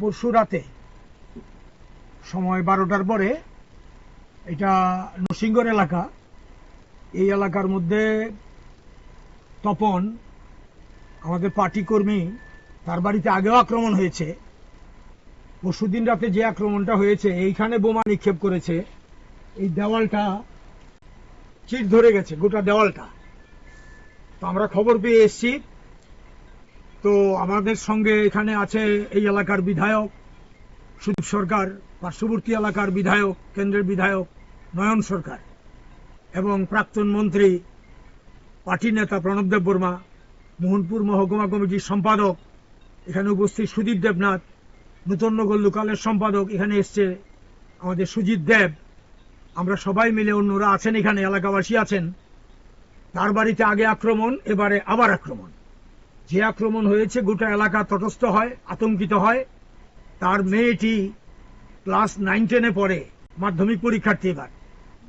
পরশু রাতে সময় 12টার পরে এটা নরসিংগড় এলাকা। এই এলাকার মধ্যে তপন আমাদের পার্টি কর্মী, তার বাড়িতে আগেও আক্রমণ হয়েছে। পরশুদিন রাতে যে আক্রমণটা হয়েছে এইখানে বোমা নিক্ষেপ করেছে, এই দেওয়ালটা চির ধরে গেছে, গোটা দেওয়ালটা। তো আমরা খবর পেয়ে এসছি। তো আমাদের সঙ্গে এখানে আছে এই এলাকার বিধায়ক সুদীপ সরকার, পার্শ্ববর্তী এলাকার বিধায়ক, কেন্দ্রের বিধায়ক নয়ন সরকার, এবং প্রাক্তন মন্ত্রী পার্টির নেতা প্রণব দেববর্মা, মোহনপুর মহকুমা কমিটির সম্পাদক এখানে উপস্থিত সুদীপ দেবনাথ, নূতননগর লোকালের সম্পাদক এখানে এসছে আমাদের সুজিত দেব। আমরা সবাই মিলে, অন্যরা আছেন এখানে, এলাকাবাসী আছেন। তার বাড়িতে আগে আক্রমণ, এবারে আবার আক্রমণ। যে আক্রমণ হয়েছে গোটা এলাকা তটস্থ হয়, আতঙ্কিত হয়। তার মেয়েটি ক্লাস 9-10-এ পড়ে, মাধ্যমিক পরীক্ষার্থী। এবার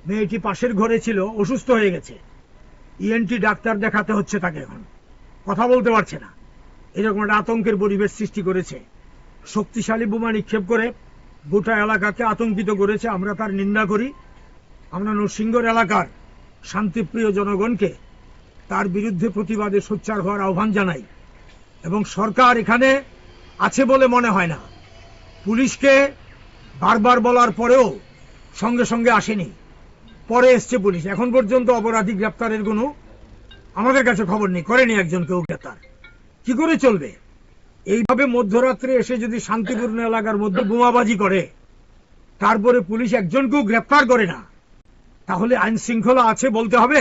মেয়েটি পাশের ঘরে ছিল, অসুস্থ হয়ে গেছে। ইএনটি ডাক্তার দেখাতে হচ্ছে তাকে, এখন কথা বলতে পারছে না। এরকম একটা আতঙ্কের পরিবেশ সৃষ্টি করেছে। শক্তিশালী বোমা নিক্ষেপ করে গোটা এলাকাকে আতঙ্কিত করেছে। আমরা তার নিন্দা করি। আমরা নরসিংগড় এলাকার শান্তিপ্রিয় জনগণকে তার বিরুদ্ধে প্রতিবাদে সোচ্চার হওয়ার আহ্বান জানাই। এবং সরকার এখানে আছে বলে মনে হয় না। পুলিশকে বারবার বলার পরেও সঙ্গে সঙ্গে আসেনি, পরে এসছে পুলিশ। এখন পর্যন্ত অপরাধী গ্রেপ্তারের কোনো আমাদের কাছে খবর নেই, করেনি একজনকেও গ্রেপ্তার। কি করে চলবে? এইভাবে মধ্যরাত্রে এসে যদি শান্তিপূর্ণ এলাকার মধ্যে বোমাবাজি করে, তারপরে পুলিশ একজনকেও গ্রেপ্তার করে না, তাহলে আইন শৃঙ্খলা আছে বলতে হবে?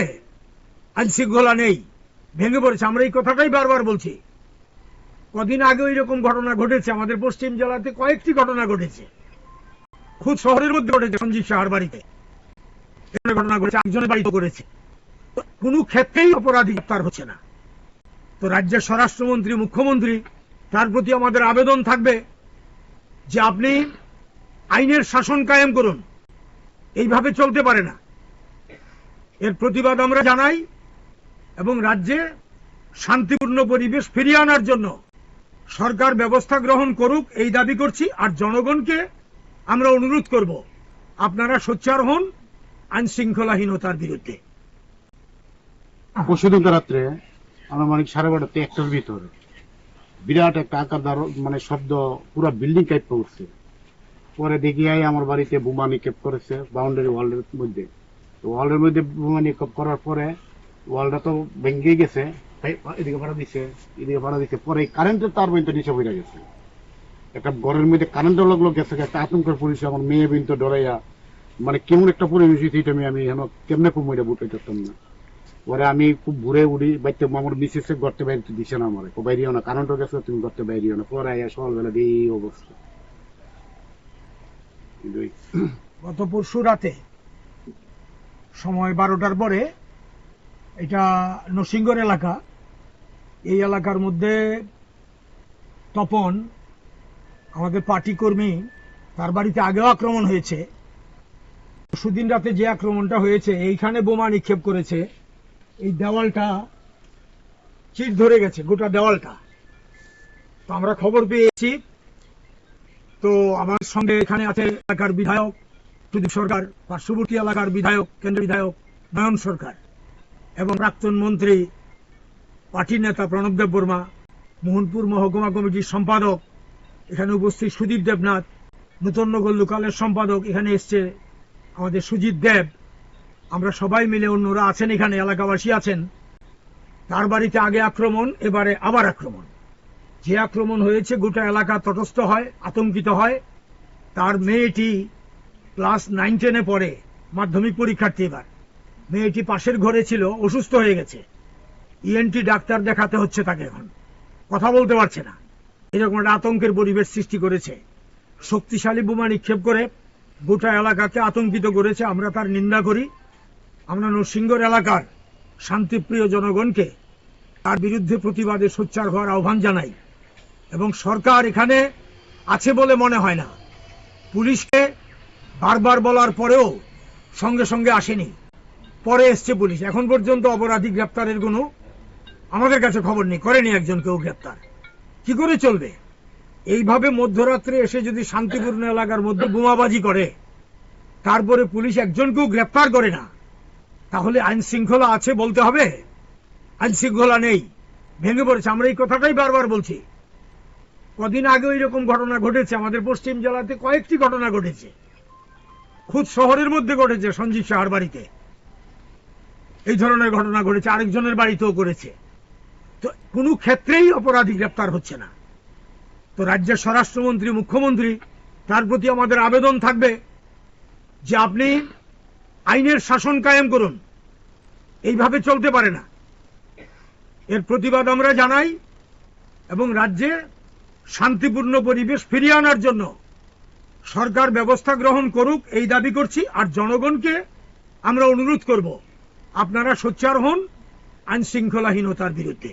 আইন শৃঙ্খলা নেই, ভেঙে পড়েছে। আমরা এই কথাটাই বারবার বলছি। কদিন আগে এরকম ঘটনা ঘটেছে আমাদের পশ্চিম জেলাতে, কয়েকটি ঘটনা ঘটেছে। খুব শহরের মধ্যে ঘটেছে, সঞ্জীব সাহার বাড়িতে ঘটনা ঘটেছে, একজনের বাড়িতে করেছে। কোন ক্ষেত্রেই অপরাধী গ্রেপ্তার হচ্ছে না। তো রাজ্যের স্বরাষ্ট্রমন্ত্রী, মুখ্যমন্ত্রী, তার প্রতি আমাদের আবেদন থাকবে যে আপনি আইনের শাসন কায়েম করুন। এইভাবে চলতে পারে না। এর প্রতিবাদ আমরা জানাই এবং রাজ্যে শান্তিপূর্ণ পরিবেশ ফিরিয়ে আনার জন্য সরকার ব্যবস্থা গ্রহণ করুক, এই দাবি করছি। আর জনগণকে আমরা অনুরোধ করব, আপনারা সোচ্চার হন আইন শৃঙ্খলাহীনতার বিরুদ্ধে। পরশুদিন রাত্রে আনুমানিক 12:30 একটার ভিতরে বিরাট একটা আকার মানে শব্দ, পুরো বিল্ডিং কাঁপে উঠছে। পরে দেখি আমার বাড়িতে বোমা নিক্ষেপ করেছে বাউন্ডারি ওয়ালের মধ্যে। ওয়ালের মধ্যে বোমা নিক্ষেপ করার পরে ওয়ালটা তো ভেঙে গেছে, এদিকে ভাড়া দিচ্ছে, এদিকে ভাড়া দিচ্ছে। পরে কারেন্টের তার পর্যন্ত নিচে পড়ে গেছে। একটা ঘরের মধ্যে কারেন্টের লগলো গেছে, একটা আতঙ্কের পরিচয়। আমার মেয়ে কিন্তু ডরাইয়া, মানে কেমন একটা পরিবেশ হয়েছে, আমি কেমনে খুব মহিলা বুটে করতাম না। পরে আমি খুব ঘুরে উড়ি বাইতে, আমার মিসেস গড়তে বাইরে দিছে না, আমার বাইরেও না, কারেন্টও গেছে, তুমি গড়তে বাইরেও না। পরে সকালবেলা দিয়ে এই অবস্থা। গত পরশু রাতে সময় 12টার পরে এটা নরসিংগড় এলাকা। এই এলাকার মধ্যে তপন আমাদের পার্টি কর্মী, তার বাড়িতে আগেও আক্রমণ হয়েছে। পরশুদিন রাতে যে আক্রমণটা হয়েছে এইখানে বোমা নিক্ষেপ করেছে, এই দেওয়ালটা চির ধরে গেছে, গোটা দেওয়ালটা। তো আমরা খবর পেয়েছি। তো আমার সঙ্গে এখানে আছে এলাকার বিধায়ক সুদীপ সরকার, পার্শ্ববর্তী এলাকার বিধায়ক, কেন্দ্রের বিধায়ক নয়ন সরকার, এবং প্রাক্তন মন্ত্রী পার্টির নেতা প্রণব দেববর্মা, মোহনপুর মহকুমা কমিটির সম্পাদক এখানে উপস্থিত সুদীপ দেবনাথ, নূতননগর লোকালের সম্পাদক এখানে এসছে আমাদের সুজিত দেব। আমরা সবাই মিলে, অন্যরা আছেন এখানে, এলাকাবাসী আছেন। তার বাড়িতে আগে আক্রমণ, এবারে আবার আক্রমণ। যে আক্রমণ হয়েছে গোটা এলাকা তটস্থ হয়, আতঙ্কিত হয়। তার মেয়েটি ক্লাস 9-10-এ পড়ে, মাধ্যমিক পরীক্ষার্থী। এবার মেয়েটি পাশের ঘরে ছিল, অসুস্থ হয়ে গেছে। ইএনটি ডাক্তার দেখাতে হচ্ছে তাকে, এখন কথা বলতে পারছে না। এরকম একটা আতঙ্কের পরিবেশ সৃষ্টি করেছে। শক্তিশালী বোমা নিক্ষেপ করে গোটা এলাকাকে আতঙ্কিত করেছে। আমরা তার নিন্দা করি। আমরা নরসিংগড় এলাকার শান্তিপ্রিয় জনগণকে তার বিরুদ্ধে প্রতিবাদে সোচ্চার হওয়ার আহ্বান জানাই। এবং সরকার এখানে আছে বলে মনে হয় না। পুলিশকে বারবার বলার পরেও সঙ্গে সঙ্গে আসেনি, পরে এসছে পুলিশ। এখন পর্যন্ত অপরাধী গ্রেপ্তারের কোনো আমাদের কাছে খবর নেই, করেনি একজনকেও গ্রেপ্তার। কি করে চলবে? এইভাবে মধ্যরাত্রে এসে যদি শান্তিপূর্ণ এলাকার মধ্যে বোমাবাজি করে, তারপরে পুলিশ একজনকেও গ্রেপ্তার করে না, তাহলে আইন শৃঙ্খলা আছে বলতে হবে? আইন শৃঙ্খলা নেই, ভেঙে পড়েছে। আমরা এই কথাটাই বারবার বলছি। কদিন আগে এরকম ঘটনা ঘটেছে আমাদের পশ্চিম জেলাতে, কয়েকটি ঘটনা ঘটেছে, খুদ শহরের মধ্যে ঘটেছে। সঞ্জীব সাহার বাড়িতে এই ধরনের ঘটনা ঘটেছে, আরেকজনের বাড়িতেও করেছে। তো কোনো ক্ষেত্রেই অপরাধী গ্রেপ্তার হচ্ছে না। তো রাজ্যের স্বরাষ্ট্রমন্ত্রী, মুখ্যমন্ত্রী, তার প্রতি আমাদের আবেদন থাকবে যে আপনি আইনের শাসন কায়েম করুন। এইভাবে চলতে পারে না। এর প্রতিবাদ আমরা জানাই এবং রাজ্যে শান্তিপূর্ণ পরিবেশ ফিরিয়ে আনার জন্য সরকার ব্যবস্থা গ্রহণ করুক, এই দাবি করছি। আর জনগণকে আমরা অনুরোধ করব, আপনারা সোচ্চার হন আইন শৃঙ্খলাহীনতার বিরুদ্ধে।